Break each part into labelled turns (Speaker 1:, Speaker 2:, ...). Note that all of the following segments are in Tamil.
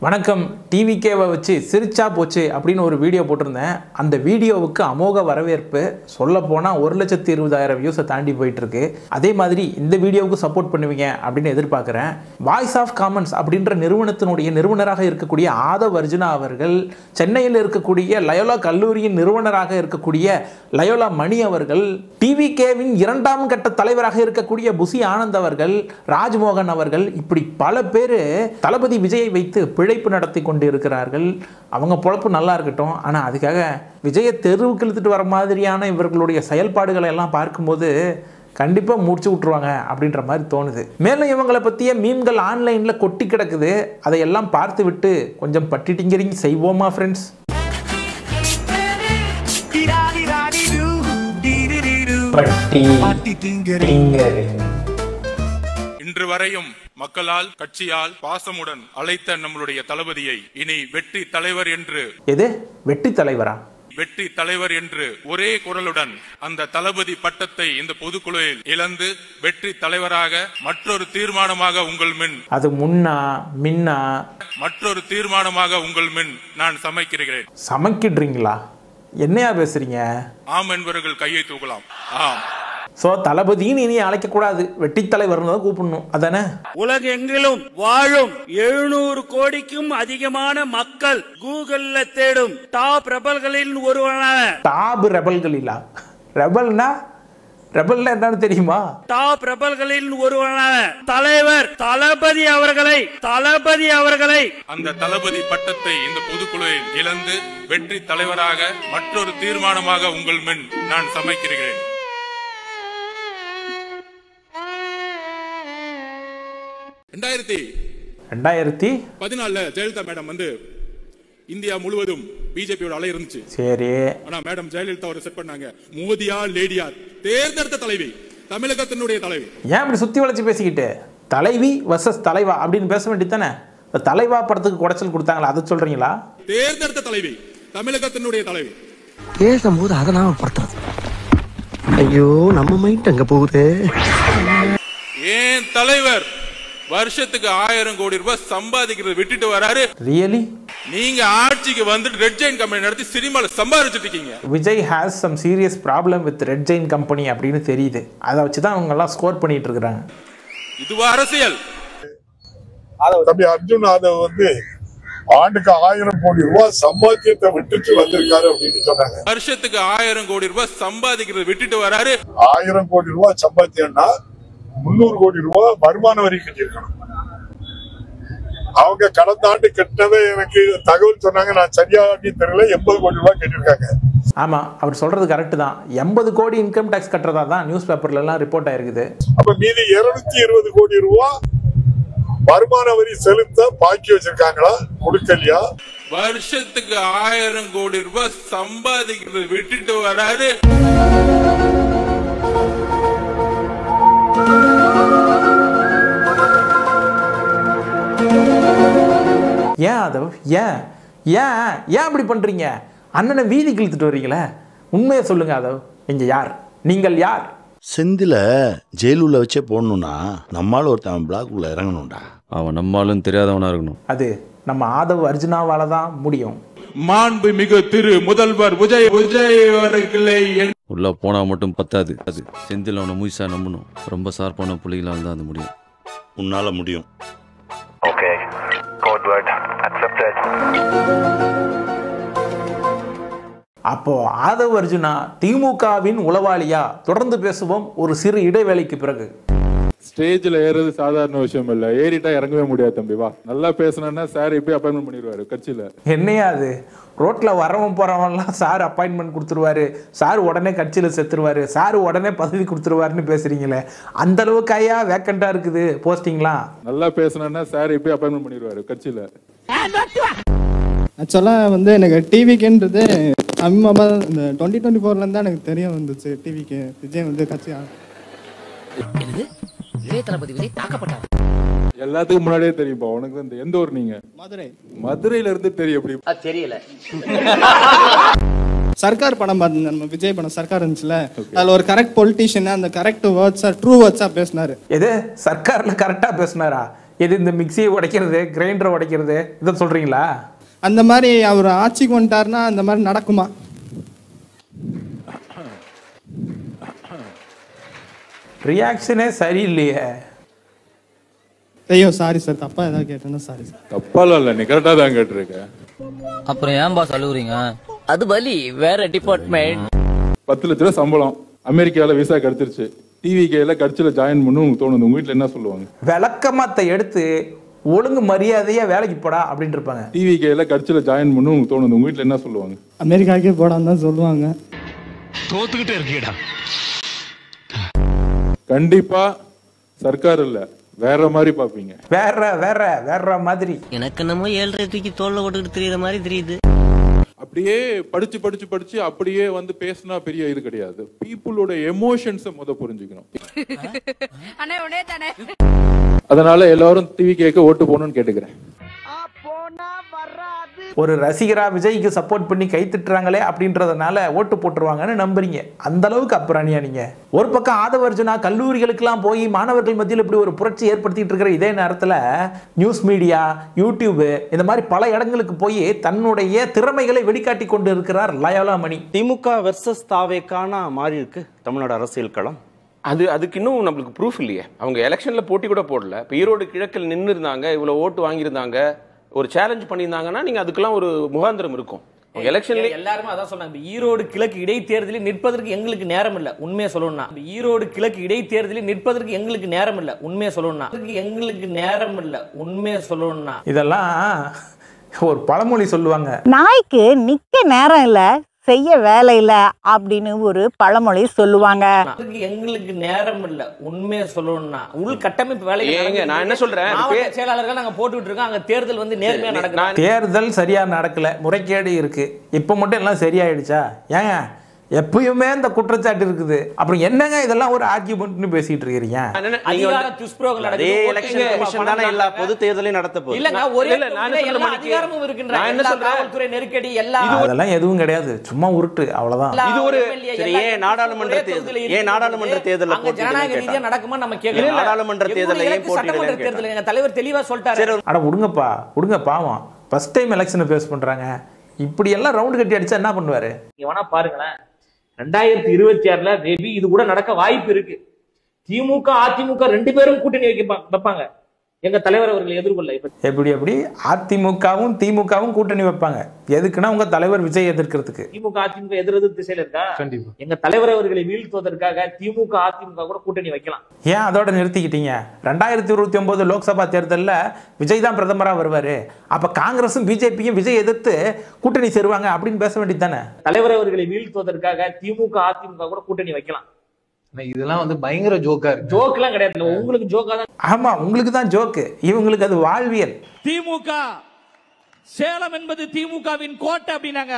Speaker 1: வணக்கம். டிவிகேவை வச்சு சிரிச்சா போச்சு அப்படின்னு ஒரு வீடியோ போட்டிருந்தேன். அந்த வீடியோவுக்கு அமோக வரவேற்பு. சொல்ல போனால் 1,20,000 வியூஸை தாண்டி போயிட்டுருக்கு. அதே மாதிரி இந்த வீடியோவுக்கு சப்போர்ட் பண்ணுவீங்க அப்படின்னு எதிர்பார்க்குறேன். வாய்ஸ் ஆஃப் காமன்ஸ் அப்படின்ற நிறுவனத்தினுடைய நிறுவனராக இருக்கக்கூடிய ஆதவ் அர்ஜுனா அவர்கள், சென்னையில் இருக்கக்கூடிய லயோலா கல்லூரியின் நிறுவனராக இருக்கக்கூடிய லயோலா மணி அவர்கள், டிவிகேவின் 2ஆம் கட்ட தலைவராக இருக்கக்கூடிய புசி ஆனந்த் அவர்கள், ராஜ்மோகன் அவர்கள், இப்படி பல பேர் தளபதி விஜயை வைத்து பிழைப்பு நடத்தி கொண்டு இருக்கிறார்கள். அவங்க பொழப்பு நல்லா இருக்கட்டும். ஆனால் அதுக்காக விஜயை தெருவுக்கு இழுத்துட்டு வர மாதிரியான இவர்களுடைய செயல்பாடுகளை எல்லாம் பார்க்கும்போது கண்டிப்பாக முடிச்சு விட்டுருவாங்க அப்படின்ற மாதிரி தோணுது. மேலும் இவங்களை பற்றிய மீம்கள் ஆன்லைனில் கொட்டி கிடக்குது. அதையெல்லாம் பார்த்து விட்டு கொஞ்சம் பட்டி டிங்கரிங் செய்வோமா ஃப்ரெண்ட்ஸ்?
Speaker 2: இன்று வரையும் மக்களால் கட்சியால் பாசமுடன் அழைத்த நம்மளுடைய தளபதியை இனி வெற்றி தலைவர் என்று
Speaker 1: வெற்றி தலைவரா
Speaker 2: வெற்றி தலைவர் என்று ஒரே குரலுடன் அந்த தளபதி பட்டத்தை இந்த பொதுக்குழுவில் இழந்து வெற்றி தலைவராக மற்றொரு தீர்மானமாக உங்கள் முன்
Speaker 1: அது முன்னா மின்னா
Speaker 2: மற்றொரு தீர்மானமாக உங்கள் முன் நான் சமைக்கிறேன்.
Speaker 1: சமைக்கிடுறீங்களா? என்னையா பேசுறீங்க?
Speaker 2: ஆம் என்பவர்கள் கையை தூக்கலாம். ஆம்.
Speaker 1: சோ தளபதியின் இனி அழைக்கக்கூடாது, வெட்டி தலைவர் தான் கூப்பிடணும், அதானே?
Speaker 3: உலகெங்கிலும் வாழும் 700 கோடிக்கும் அதிகமான மக்கள் கூகுள்ல தேடும் டாப் ரெபல்களில் ஒருவனான
Speaker 1: டாப் ரெபல்களிலா? ரெபல்னா ரெபல்னா என்னன்னு தெரியுமா?
Speaker 3: டாப் ரெபல்களில் ஒருவனான தலைவர் தளபதி அவர்களை
Speaker 2: அந்த தளபதி பட்டத்தை இந்த பொதுக்குழுவில் இழந்து வெற்றி தலைவராக மற்றொரு தீர்மானமாக உங்கள் முன் நான் சமைக்கிறேன். 2014 ஜெயலலிதா மேடம் வந்து இந்தியா முழுவதும் பிஜேபியோட அலை இருந்துச்சு.
Speaker 1: சரி.
Speaker 2: ஆனா மேடம் ஜெயலலிதா ஒரு செட் பண்ணாங்க. மோதியா லேடியா தேர்ந்தெடுத்த தலைவி, தமிழகத்தினுடைய தலைவி.
Speaker 1: ஏன் இப்படி சுத்தி வளைச்சு பேசிக்கிட்டு தலைவி வர்சஸ் தலைவா அப்படின்னு பேச வேண்டியதானே? தலைவா படத்துக்கு குடைச்சல் கொடுத்தாங்களா, அதை சொல்றீங்களா?
Speaker 2: தேர்ந்தெடுத்த தலைவி, தமிழகத்தினுடைய தலைவி.
Speaker 4: பேசும்போது அதெல்லாம் படுத்துறது. ஐயோ நம்ம மைண்ட் அங்க போகுது.
Speaker 2: ஏன் தலைவர் வருஷத்துக்கு 1000 கோடி ரூபாய் சம்பாதிக்கிறது விட்டுட்டு வராரு.
Speaker 1: ரியலி?
Speaker 2: நீங்க ஆட்சிக்கு வந்துட்டு ரெட் ஜெயின் கம்பெனி நடத்தி சினிமால சம்பாதிச்சுட்டு இருக்கீங்க.
Speaker 1: Vijay has some serious problem with red giant company அப்படின்னு தெரியுது. அதை வச்சுதான் அவங்க எல்லாம் ஸ்கோர் பண்ணிட்டு இருக்காங்க.
Speaker 2: இதுவா அரசியல்?
Speaker 5: தம்பி அர்ஜுன் யாதவ் வந்து ஆண்டுக்கு 1000 கோடி ரூபாய் சம்பாத்தியத்தை விட்டுட்டு வந்திருக்காரு அப்படின்னு சொன்னாங்க.
Speaker 2: வருஷத்துக்கு 1000 கோடி ரூபாய் சம்பாதிக்கிறது விட்டுட்டு வராரு.
Speaker 5: 1000 கோடி ரூபாய் சம்பாத்தியம்னா 300 கோடி ரூபாய் வருமான வரி கட்டியிருக்கணும். அவங்க கடந்த ஆண்டு கட்டினதை எனக்கு தகவல் சொன்னாங்க. நான் சரியா தெரியல. 80 கோடி ரூபாய் கட்டியிருக்காங்க.
Speaker 1: ஆமா, அவர் சொல்றது கரெக்ட் தான். 80 கோடி இன்கம் டாக்ஸ் கட்டுறதா தான் நியூஸ் பேப்பர்ல எல்லாம் ரிப்போர்ட் ஆயிருக்குது.
Speaker 5: அப்ப மீதி 220 கோடி ரூபாய் வருமான வரி செலுத்த பாக்கி வச்சிருக்காங்களா, கொடுக்கலையா?
Speaker 2: வருஷத்துக்கு 1000 கோடி ரூபாய் சம்பாதிக்கிறது விட்டுட்டு வராரு.
Speaker 1: ஏன் ஆதவ், ஏன் ஏன் ஏன் அப்படி பண்றீங்க? அண்ணனை வீதிக்கு இழுத்துட்டு வரீங்களே, உண்மையை சொல்லுங்க ஆதவ். நீங்க யார்? நீங்கள் யார்?
Speaker 6: செந்தில ஜெயிலுள்ள வச்சே போடணும்னா நம்மால ஒருத்தன் பிளாக் உள்ள இறங்கணும்டா.
Speaker 7: அவன் நம்மளும் தெரியாதவனா இருக்கணும்.
Speaker 1: அது நம்ம ஆதவ் அர்ஜுனாவால தான் முடியும்.
Speaker 2: மாண்பு மிகு திரு முதல்வர் விஜய் அவர்களை
Speaker 7: உள்ள போனா மட்டும் பத்தாது. அது செந்தில் அவனை முயற்சியா நம்பணும். ரொம்ப சார்பான புள்ளிகளால் தான் அது முடியும்.
Speaker 6: உன்னால முடியும்.
Speaker 8: Okay. Code word accepted.
Speaker 1: அப்போ ஆதவ் அர்ஜுனா திமுகவின் உளவாளியா? தொடர்ந்து பேசுவோம் ஒரு சிறு இடைவேளைக்கு பிறகு.
Speaker 9: ஸ்டேஜ்ல ஏறது சாதாரண விஷயம் இல்ல. ஏறிட்டா இறங்கவே முடியாது தம்பி. வா, நல்லா பேசணும்னா சார் இப்படி அப்பாயின்மெண்ட் பண்ணிடுவாரு கட்சியில.
Speaker 1: என்னையா அது? ரோட்ல வரவன் போறவன்லாம் சார் அப்பாயின்மெண்ட் கொடுத்துருவாரு, சார் உடனே கட்சியில செத்துருவாரு, சார் உடனே பதவி கொடுத்துருவாருன்னு பேசுறீங்களே, அந்த அளவுக்கு ஐயா வேக்கண்டா இருக்குது போஸ்டிங்லாம்.
Speaker 9: நல்லா பேசணும்னா சார் இப்படி அப்பாயின்மெண்ட் பண்ணிடுவாரு கட்சியில.
Speaker 10: ஆக்சுவலா வந்து எனக்கு டிவிக்குன்றது சமீபமா இந்த 2024 தான் எனக்கு தெரிய வந்துச்சு. டிவிக்கு விஜய் வந்து கட்சி
Speaker 9: எல்லாத்துக்கும் முன்னாடியே தெரியும்பா உனக்கு. இந்த எந்த ஊர் நீங்க? மதுரையில இருந்து தெரியும். எப்படி
Speaker 3: தெரியல.
Speaker 10: சர்க்கார் படம் பார்த்தேன், நம்ம விஜய் படம் சர்க்கார் இருந்துச்சுல, அதுல ஒரு கரெக்ட் பொலிட்டிஷியன் அந்த கரெக்ட் வேர்ட்ஸா ட்ரூ வேர்ட்ஸா பேசினாரு.
Speaker 1: எது சர்க்கார்ல கரெக்டா பேசினாரா? எது இந்த மிக்சியை உடைக்கிறது, கிரைண்டரை உடைக்கிறது, இதை சொல்கிறீங்களா?
Speaker 10: அந்த மாதிரி அவர் ஆட்சிக்கு வந்துட்டாருன்னா அந்த மாதிரி நடக்குமா?
Speaker 1: ரியாக்ஷனே சரியில்லையே.
Speaker 10: ஐயோ சாரி சார், தப்பா ஏதாவது கேட்டேன்னா சாரி சார்.
Speaker 9: தப்பாலாம் இல்லை, நீ கரெக்டாக தான் கேட்டிருக்க.
Speaker 11: அப்புறம் ஏன் பாஸ் அழுகுறீங்க? அது வலி வேற டிபார்ட்மெண்ட்.
Speaker 9: 10 லட்ச ரூபா சம்பளம், அமெரிக்காவில் விசா கிடைச்சிருச்சு, டிவிகேல கட்சியில் ஜாயின் பண்ணு உங்களுக்கு தோணுது, உங்க வீட்டில் என்ன சொல்லுவாங்க?
Speaker 1: விளக்கமாத்தை எடுத்து ஒழுங்கு மரியாதையா வேலைக்கு போடா அப்படின்னு இருப்பாங்க.
Speaker 9: டிவிகேல கட்சியில் ஜாயின் பண்ணு உங்களுக்கு தோணுது, உங்க வீட்டில் என்ன சொல்லுவாங்க?
Speaker 10: அமெரிக்காவுக்கே போடான்னு தான் சொல்லுவாங்க.
Speaker 12: தோத்துக்கிட்டே இருக்கீடா.
Speaker 9: கண்டிப்பா சர்க்கார் இல்ல, வேற மாதிரி பாப்பீங்க.
Speaker 1: வேற வேற வேற மாதிரி.
Speaker 11: எனக்கு என்னமோ 7.5 தூக்கி தோல்ல போட்டுக்கிட்டு தெரியுற மாதிரி தெரியுது.
Speaker 9: அப்படியே படிச்சு படிச்சு படிச்சு அப்படியே வந்து பேசினா பெரிய இது கிடையாது. பீப்புளோட எமோஷன்ஸை புரிஞ்சுக்கணும். அதனால எல்லாரும் டிவிகேக்கு ஓட்டு போகணும்னு கேட்டுக்கிறேன்.
Speaker 1: ஒரு ரசிகரா விஜய்க்கு சப்போர்ட் பண்ணி கை திட்டுறாங்களே அப்படின்றதுனால ஓட்டு போட்டுருவாங்கன்னு நம்புறீங்க. அந்த அளவுக்கு அப்புறானியா நீங்க? ஒரு பக்கம் ஆதவர்ஜுனா கல்லூரிகளுக்கெல்லாம் போய் மாணவர்கள் மத்தியில் இப்படி ஒரு புரட்சி ஏற்படுத்திட்டு இருக்கிற இதே நேரத்தில் நியூஸ் மீடியா, யூடியூப் இந்த மாதிரி பல இடங்களுக்கு போய் தன்னுடைய திறமைகளை வெளிக்காட்டி கொண்டு இருக்கிறார் லயோலா மணி.
Speaker 13: திமுக வெர்சஸ் தாவேக்கான மாறி இருக்கு தமிழ்நாடு அரசியல் களம்.
Speaker 14: அதுக்கு இன்னும் நம்மளுக்கு ப்ரூஃப் இல்லையே. அவங்க எலெக்ஷன்ல போட்டி கூட போடல. இப்போ ஈரோடு கிழக்கில் நின்று இருந்தாங்க, இவ்வளவு ஓட்டு வாங்கியிருந்தாங்க, ஒரு சேலஞ்ச் பண்ணியிருந்தாங்கன்னா நீங்க அதுக்கெல்லாம் ஒரு முகாந்திரம் இருக்கும். எலெக்ஷன்ல
Speaker 15: எல்லாருமே அதான் சொன்னாங்க. ஈரோடு கிழக்கு இடைத்தேர்தலில் நிற்பதற்கு எங்களுக்கு நேரம் இல்ல, உண்மையை சொல்லணும்னா. ஈரோடு கிழக்கு இடைத்தேர்தலில் நிற்பதற்கு எங்களுக்கு நேரம் இல்ல, உண்மையை சொல்லணும்னா. எங்களுக்கு நேரம் இல்ல, உண்மையை சொல்லணும்னா.
Speaker 1: இதெல்லாம் ஒரு பழமொழி சொல்லுவாங்க.
Speaker 16: நாய்க்கு நிக்க நேரம் இல்ல, செய்ய வேலை இல்ல அப்படின்னு ஒரு பழமொழி சொல்லுவாங்க.
Speaker 15: எங்களுக்கு நேரம் இல்ல, உண்மையை சொல்லணும்னா. உள் கட்டமைப்பு வேலை.
Speaker 14: நான் என்ன சொல்றேன்,
Speaker 15: செயலாளர்கள் நாங்க போட்டுட்டு இருக்கோம். அங்க தேர்தல் வந்து நேர்மையா நடக்குது.
Speaker 1: தேர்தல் சரியா நடக்கல, முறைகேடு இருக்கு. இப்ப மட்டும் எல்லாம் சரியாயிடுச்சா? ஏங்க எப்பயுமே இந்த குற்றச்சாட்டு இருக்குது. அப்புறம் என்னங்க இதெல்லாம் ஒரு ஆர்கியூமெண்ட்னு பேசிட்டு இருக்கீங்க?
Speaker 15: அதிகார துஷ்பிரயோகம் நடக்குது.
Speaker 13: அதே எலெக்ஷன் கமிஷன் தான எல்லா பொது தேர்தலையும் நடத்த போகுது.
Speaker 15: இல்லங்க ஒரே எல்லா அதிகாரமும் இருக்கின்ற எல்லா காவல்துறை நெருக்கடி எல்லா
Speaker 1: அதெல்லாம் எதுவும் கிடையாது, சும்மா உருட்டு, அவ்வளவுதான்.
Speaker 13: இது ஒரு ஏன் நாடாளுமன்ற தேர்தல், ஏன் நாடாளுமன்ற தேர்தல்ல போட்டி
Speaker 15: ஜனநாயக ரீதியா நடக்குமா நம்ம கேக்குறோம்.
Speaker 13: நாடாளுமன்ற தேர்தல்ல ஏன்
Speaker 15: சட்டமன்ற தேர்தல் எங்க தலைவர் தெளிவா சொல்லிட்டாரு.
Speaker 1: அட விடுங்கப்பா விடுங்க, பாவம் ஃபர்ஸ்ட் டைம் எலெக்ஷனை ஃபேஸ் பண்றாங்க. இப்படி எல்லாம் ரவுண்ட் கட்டி அடிச்சா என்ன பண்ணுவாரு?
Speaker 15: நீங்க வேணா பாருங்களேன், 2026ல மேபி இது கூட நடக்க வாய்ப்பு இருக்கு. திமுக அதிமுக 2 பேரும் கூட்டணி வைப்பாங்க எங்க தலைவர் அவர்களை எதிர்கொள்ள.
Speaker 1: எப்படி அதிமுகவும் திமுகவும் கூட்டணி வைப்பாங்க? எதுக்குன்னா உங்க தலைவர் விஜய் எதிர்க்கிறதுக்கு.
Speaker 15: திமுக அதிமுக எதிர்த்து திசையில இருக்கா? எங்க தலைவர் அவர்களை வீழ்த்துவதற்காக திமுக அதிமுக கூட கூட்டணி வைக்கலாம்.
Speaker 1: ஏன் அதோட நிறுத்திக்கிட்டீங்க? 2029 லோக்சபா தேர்தலில் விஜய் தான் பிரதமரா வருவாரு. அப்ப காங்கிரஸும் பிஜேபியும் விஜய் எதிர்த்து கூட்டணி சேருவாங்க அப்படின்னு பேச வேண்டியது தானே?
Speaker 15: தலைவர் அவர்களை வீழ்த்துவதற்காக திமுக அதிமுக கூட கூட்டணி வைக்கலாம்.
Speaker 17: இதெல்லாம் வந்து பயங்கர ஜோக்கா இருக்கு.
Speaker 15: ஜோக்லாம் கிடையாது, உங்களுக்கு ஜோக்கா தான்.
Speaker 1: ஆமா, உங்களுக்கு தான் ஜோக்கு, இவங்களுக்கு அது வாழ்வியல்.
Speaker 3: திமுக சேலம் என்பது திமுகவின் கோட்டை அப்படின்னாங்க.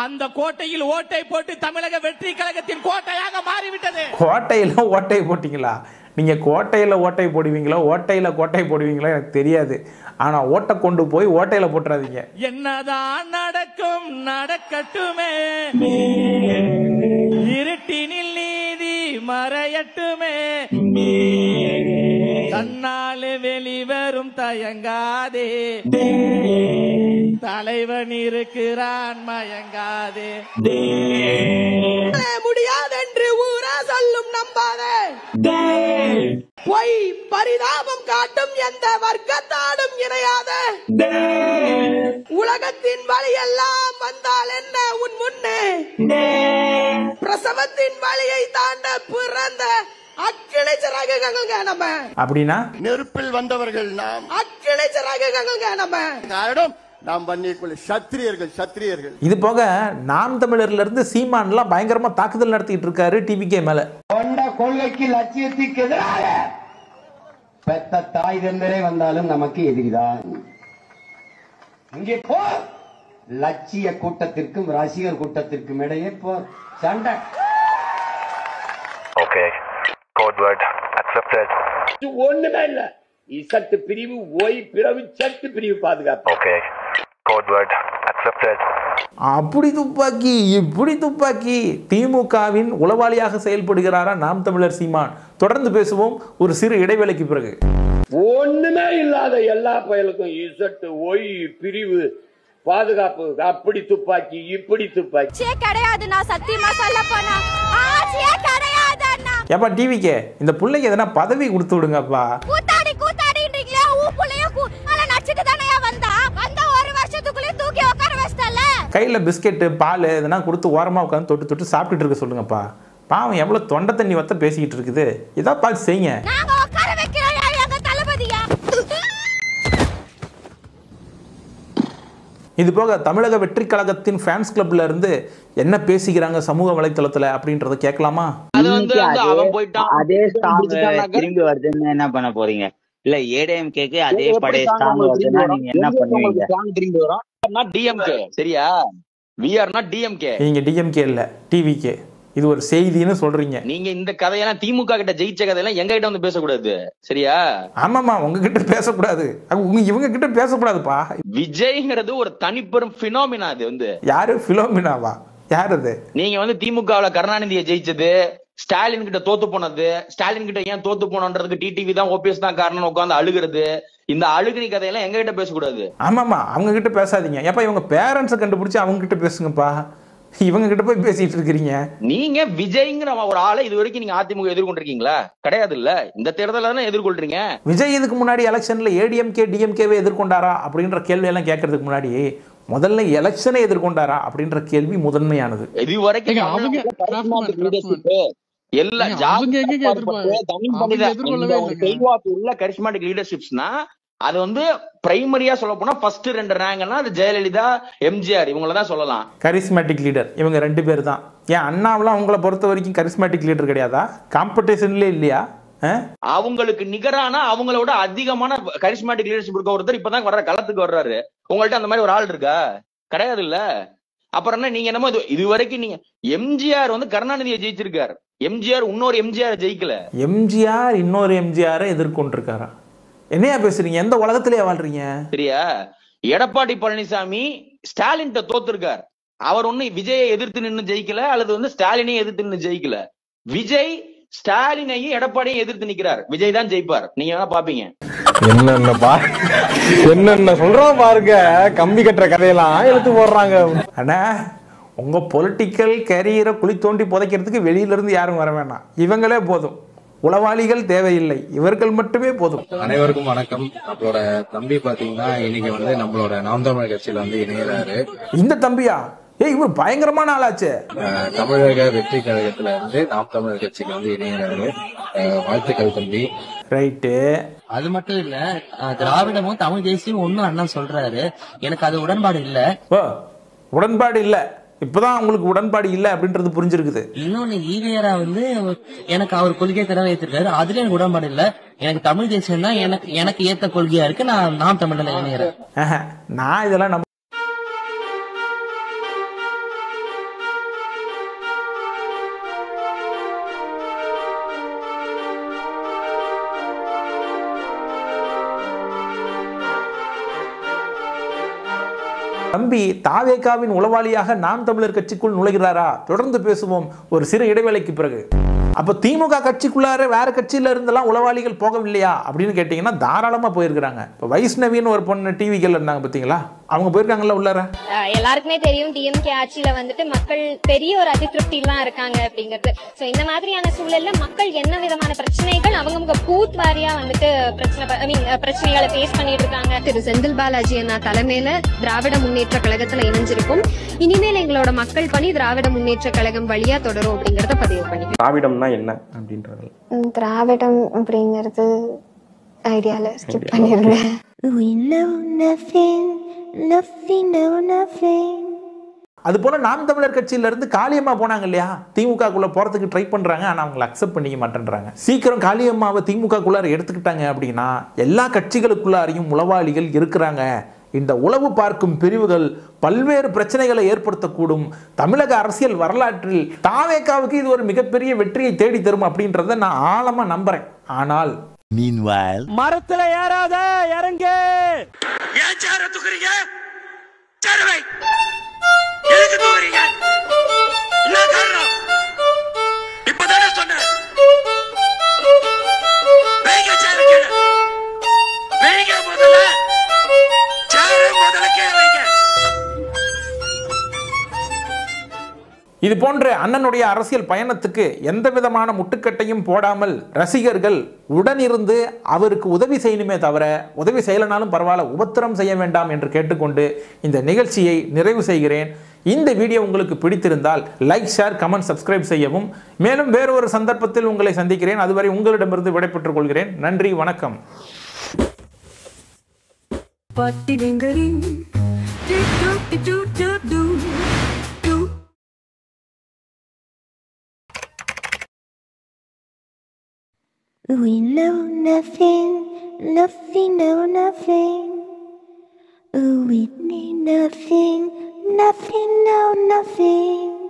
Speaker 3: அந்த கோட்டையில் ஓட்டை போட்டு தமிழக வெற்றி கழகத்தின் கோட்டையாக மாறிவிட்டது.
Speaker 1: கோட்டையில ஓட்டை போட்டீங்களா? நீங்க கோட்டையில ஓட்டை போடுவீங்களோ ஓட்டையில கோட்டை போடுவீங்களோ எனக்கு தெரியாது. ஆனா ஓட்டை கொண்டு போய் ஓட்டையில போட்டுறாதீங்க.
Speaker 3: என்னதான் நடக்கும் நடக்கட்டுமே, இருட்டினில் நீதி மறையட்டுமே, தன்னாலே வெளிவரும் தயங்காதே, தலைவன் இருக்கிறான் மயங்காதே.
Speaker 18: முடியாதென்று ஊரா சொல்லும் நம்பாதே, பொய் பரிதாபம் காட்டும் எந்த வர்க்கத்தாடும் இணையாத, உலகத்தின் வழியெல்லாம் வந்தால் என்ன உன் முன்னே, பிரசவத்தின் வழியை தாண்ட பிறந்த அக்கிளை சிறகுகள் நம்ம.
Speaker 1: அப்படின்னா
Speaker 19: நெருப்பில் வந்தவர்கள் நாம்,
Speaker 18: அக்கிளை சிறகுகள் நம்ம.
Speaker 19: காரணம் நாம் பண்ணிக்குள்ள சத்திரியர்கள்.
Speaker 1: இது போக நாம் தமிழர்ல இருந்து சீமான்லாம் பயங்கரமா தாக்குதல் நடத்திட்டு இருக்காரு டிவிகே மேல.
Speaker 20: கொண்ட கொள்கைக்கு லட்சியத்துக்கு எதிராக பெத்த தாய் தந்தரே வந்தாலும் நமக்கு எதிரிதான். இங்கே போர், லட்சிய கூட்டத்திற்கும் ரசிகர் கூட்டத்திற்கும் இடையே போர், சண்டை.
Speaker 8: Okay, code word accepted.
Speaker 21: ஒண்ணுமே இல்ல, இசட்டு பிரிவு ஓய் பிறகு சட்டு பிரிவு பாதுகாப்பு.
Speaker 8: Okay, code word accepted.
Speaker 1: அப்படி துப்பாக்கி இப்படி துப்பாக்கி. திமுகவின் உளவாளியாக செயல்படுகிறாரா நாம் தமிழர் சீமான்? தொடர்ந்து பேசுவோம் ஒரு சிறு இடைவேளைக்கு பிறகு.
Speaker 21: ஒண்ணுமே இல்லாத எல்லா பயலுக்கும் இசட்டு ஒய் பிரிவு பாதுகாப்பு அப்படி துப்பாக்கி இப்படி துப்பாக்கி
Speaker 4: கிடையாது. நான் சத்தியமா சொல்ல போனா ஆட்சியே கிடையாது அண்ணா.
Speaker 1: ஏப்பா டிவிக்கே இந்த பிள்ளைக்கு எதனா பதவி கொடுத்து விடுங்கப்பா.
Speaker 4: கூத்தாடின்றீங்களே ஊ புள்ளைய அல நச்சிட்டு தானே வந்தா அந்த ஒரு வருஷத்துக்குள்ளே தூக்கி உட்கார வச்சல.
Speaker 1: கையில பிஸ்கெட் பால் எதனா கொடுத்து ஓரமா உட்கார்ந்து தொட்டு தொட்டு சாப்பிட்டுட்டு இருக்க சொல்லுங்கப்பா. பாவம் எவ்வளவு தொண்டை தண்ணி வத்த பேசிக்கிட்டு இருக்குது. இதா பார்த்து செய்யுங்க.
Speaker 4: நாங்க உட்கார வைக்கிறோம் எங்க தளபதியா.
Speaker 1: இது போக தமிழக வெற்றி கழகத்தின் ஃபேன்ஸ் கிளப்ல இருந்து என்ன பேசிக்கிறாங்க சமூக வலைத்தளத்துல அப்படின்றத கேட்கலாமா?
Speaker 22: அதே திரும்பி வருதுன்னு என்ன பண்ண போறீங்க? இல்ல ஏடிஎம்கேக்கு அதே பழைய ஸ்ட்ராங் வருதுன்னா நீங்க என்ன பண்ணுவீங்க?
Speaker 23: திரும்பி வரோம் டிஎம்கே. சரியா? we are not DMK.
Speaker 1: நீங்க டிஎம்கே இல்ல டிவிகே. இது ஒரு செய்தின்னு சொல்றீங்க.
Speaker 23: நீங்க இந்த கதையெல்லாம் திமுக கிட்ட ஜெயிச்ச கதையெல்லாம் எங்க கிட்ட வந்து பேசக்கூடாது. சரியா?
Speaker 1: ஆமாமா உங்ககிட்ட பேசக்கூடாது. இவங்க கிட்ட பேசக்கூடாதுப்பா.
Speaker 23: விஜய்ங்கிறது ஒரு தனிப்பெரும் பினோமினா. அது வந்து
Speaker 1: யாரு பினோமினாவா? யார் அது?
Speaker 23: நீங்க வந்து திமுகவுல கருணாநிதியை ஜெயிச்சது, ஸ்டாலின் கிட்ட தோத்து போனது, ஸ்டாலின் கிட்ட ஏன் தோத்து போனோன்றதுக்கு டிடிவி தான் ஓபிஎஸ் தான் காரணம் உட்காந்து அழுகிறது. இந்த அழுகினி கதையெல்லாம் எங்க கிட்ட பேசக்கூடாது.
Speaker 1: ஆமாமா அவங்க கிட்ட பேசாதீங்க. ஏப்பா இவங்க பேரண்ட்ஸை கண்டுபிடிச்சு அவங்க கிட்ட பேசுங்கப்பா. இவங்க கிட்ட போய் பேசிட்டு இருக்கீங்க.
Speaker 23: நீங்க விஜய்ங்கிற ஒரு ஆளை இது வரைக்கும் நீங்க அதிமுக எதிர்கொண்டிருக்கீங்களா? கிடையாது இல்ல. இந்த தேர்தல தானே எதிர்கொள்றீங்க.
Speaker 1: விஜய் இதுக்கு முன்னாடி எலெக்ஷன்ல ஏடிஎம்கே டிஎம்கேவே எதிர்கொண்டாரா அப்படின்ற கேள்வி எல்லாம் கேட்கறதுக்கு முன்னாடி முதல்ல எலெக்ஷனை எதிர்கொண்டாரா அப்படின்ற கேள்வி முதன்மையானது.
Speaker 23: இது வரைக்கும் எல்லா கரிஸ்மாட்டிக் லீடர்ஷிப்ஸ்னா அது வந்து பிரைமரியா சொல்ல போனா ஃபர்ஸ்ட் 2 ரேங்க்னா அது ஜெயலலிதா எம்ஜிஆர் இவங்கள தான் சொல்லலாம்.
Speaker 1: கரிஸ்மேட்டிக் லீடர் இவங்க 2 பேர் தான். ஏன் அண்ணாவெல்லாம் அவங்கள பொறுத்த வரைக்கும் கரிஸ்மேட்டிக் லீடர் கிடையாதா? காம்படிஷன்ல இல்லையா?
Speaker 23: அவங்களுக்கு நிகரான அவங்களோட அதிகமான கரிஸ்மேட்டிக் லீடர்ஷிப் இருக்க ஒருத்தர் இப்பதான் வர்ற களத்துக்கு வர்றாரு. உங்கள்ட்ட அந்த மாதிரி ஒரு ஆள் இருக்கா? கிடையாது இல்ல. அப்புறம் என்ன நீங்க என்னமோ இது வரைக்கும் நீங்க எம்ஜிஆர் வந்து கருணாநிதியை ஜெயிச்சிருக்காரு. எம்ஜிஆர் இன்னொரு எம்ஜிஆர் ஜெயிக்கல. எம்ஜிஆர்
Speaker 1: இன்னொரு எம்ஜிஆரை எதிர்கொண்டிருக்காரா? என்னையா பேசுறீங்க? எந்த உலகத்திலேயே வாழ்றீங்க?
Speaker 23: சரியா? எடப்பாடி பழனிசாமி ஸ்டாலின் தோத்துருக்கார். அவர் ஒண்ணு விஜயை எதிர்த்து நின்று ஜெயிக்கல, அல்லது வந்து ஸ்டாலினையும் எதிர்த்து நின்று ஜெயிக்கல. விஜய் ஸ்டாலினையும் எடப்பாடியும் எதிர்த்து நிக்கிறார். விஜய் தான் ஜெயிப்பார். நீங்க வேணா பாப்பீங்க.
Speaker 17: என்னென்ன சொல்றோம் பாருங்க. கம்பி கட்டுற கதையெல்லாம் எடுத்து போடுறாங்க.
Speaker 1: அண்ணா உங்க பொலிட்டிக்கல் கேரியரை குழி தோண்டி புதைக்கிறதுக்கு வெளியில இருந்து யாரும் வர வேணாம். இவங்களே போதும். உளவாளிகள் தேவையில்லை. இவர்கள் மட்டுமே போதும்.
Speaker 24: அனைவருக்கும் வணக்கம். நம்மளோட தம்பி பாத்தீங்கன்னா இன்னைக்கு வந்து நம்மளோட நாம் தமிழர் கட்சியில வந்து இணைகிறாரு.
Speaker 1: இந்த தம்பியா? இவர் பயங்கரமான ஆளாச்சு.
Speaker 24: தமிழக வெற்றி கழகத்துல இருந்து நாம் தமிழர் கட்சிக்கு வந்து இணைகிறாரு. வாழ்த்துக்கள் தம்பி.
Speaker 1: ரைட்டு.
Speaker 25: அது மட்டும் இல்ல, திராவிடமும் தமிழ் தேசியம் ஒன்னும் அண்ணா சொல்றாரு. எனக்கு அது உடன்பாடு இல்ல.
Speaker 1: உடன்பாடு இல்ல. இப்பதான் உங்களுக்கு உடன்பாடு இல்ல அப்படின்றது புரிஞ்சிருக்குது.
Speaker 25: இன்னொன்னு ஈவேரா வந்து எனக்கு அவர் கொள்கையை நிறைவேற்றிருக்காரு. அதுல எனக்கு உடன்பாடு இல்ல. எனக்கு தமிழ் தேசியம் தான் எனக்கு ஏத்த கொள்கையா இருக்கு. நான் நாம் தமிழ்ல இணைகிறேன்.
Speaker 1: நான் இதெல்லாம் தம்பி தாவேகாவின் உளவாளியாக நாம் தமிழர் கட்சிக்குள் நுழைகிறாரா? தொடர்ந்து பேசுவோம் ஒரு சிறு இடைவேளைக்கு பிறகு. அப்போ திமுக கட்சிக்குள்ளார வேற கட்சியில இருந்தெல்லாம் உளவாளிகள் போகவில்லையா அப்படின்னு கேட்டீங்கன்னா தாராளமா போயிருக்கிறாங்க. இப்போ வைஷ்ணவின்னு ஒரு பொண்ணு டிவிகள் இருந்தாங்க பாத்தீங்களா? அவங்க போயிருக்காங்கல்ல உள்ளார.
Speaker 26: எல்லாருக்குமே தெரியும் டிஎம்கே ஆட்சியில வந்துட்டு மக்கள் பெரிய ஒரு அதிருப்திலாம் இருக்காங்க அப்படிங்கிறது. சோ இந்த மாதிரியான சூழல்ல மக்கள் என்ன விதமான பிரச்சனைகள் அவங்க பூத் வாரியா வந்துட்டு பிரச்சனைகளை ஃபேஸ் பண்ணிட்டு இருக்காங்க. திரு செந்தில் பாலாஜி அண்ணா தலைமையில திராவிட முன்னேற்ற கழகத்துல இணைஞ்சிருக்கும். இனிமேல் எங்களோட மக்கள் பணி திராவிட முன்னேற்ற கழகம் வழியா தொடரும் அப்படிங்கறத பதிவு பண்ணி.
Speaker 27: திராவிடம்னா என்ன அப்படின்றது?
Speaker 26: திராவிடம் அப்படிங்கிறது ஐடியால ஸ்கிப் பண்ணிருங்க.
Speaker 1: அது போல நாம் தமிழர் கட்சியில இருந்து காளியம்மா போனாங்க இல்லையா? திமுகக்குள்ள போறதுக்கு ட்ரை பண்றாங்க. ஆனா அவங்களை அக்செப்ட் பண்ணிக்க மாட்டேன்றாங்க. சீக்கிரம் காளியம்மாவை திமுகக்குள்ளார எடுத்துக்கிட்டாங்க அப்படின்னா எல்லா கட்சிகளுக்குள்ளாரையும் உளவாளிகள் இருக்கிறாங்க. இந்த உளவு பார்க்கும் பிரிவுகள் பல்வேறு பிரச்சனைகளை ஏற்படுத்தக்கூடும். தமிழக அரசியல் வரலாற்றில் தாவேகாவுக்கு இது ஒரு மிகப்பெரிய வெற்றியை தேடி தரும் அப்படின்றத நான் ஆழமா நம்புறேன். ஆனால்
Speaker 28: மரத்துல ஏறாத இறங்க.
Speaker 21: ஏன் சேர தூக்குறீங்க? சேரவை எதுக்கு தூக்குறீங்க? என்ன காரணம்? இப்பதானே சொன்னேன். வைங்க சேர கீழே.
Speaker 1: இது போன்ற அண்ணனுடைய அரசியல் பயணத்துக்கு எந்த விதமான முட்டுக்கட்டையும் போடாமல் ரசிகர்கள் உடனிருந்து அவருக்கு உதவி செய்யணுமே தவிர உதவி செய்யலனாலும் பரவாயில்ல, உபத்திரம் செய்ய வேண்டாம் என்று கேட்டுக்கொண்டு இந்த நிகழ்ச்சியை நிறைவு செய்கிறேன். இந்த வீடியோ உங்களுக்கு பிடித்திருந்தால் லைக், ஷேர், கமெண்ட், சப்ஸ்கிரைப் செய்யவும். மேலும் வேறொரு சந்தர்ப்பத்தில் உங்களை சந்திக்கிறேன். அதுவரை உங்களிடமிருந்து விடைபெற்றுக் கொள்கிறேன். நன்றி, வணக்கம்.
Speaker 2: We know nothing, nothing, know nothing. We need nothing, nothing, know nothing.